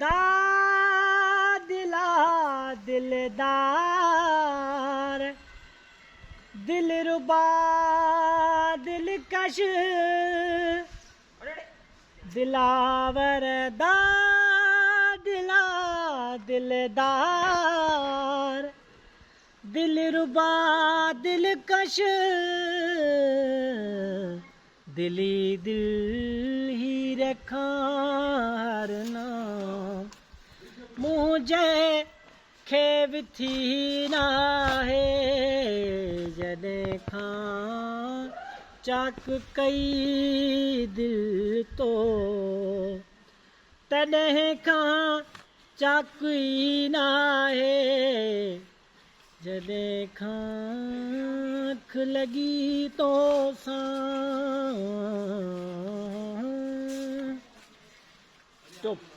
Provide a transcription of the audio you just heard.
दा दिला दिलदार दिलरुबा दिलकश दिलावर दा दिला दिलदार दिलरुबा दिलकश दिली दिल ही रखार नाम मुझे खेव थी ना है जने खां चाक कई दिल तो तॾहिं खां चाक ई ना है जॾहिं खां अख लॻी तो सां चुप।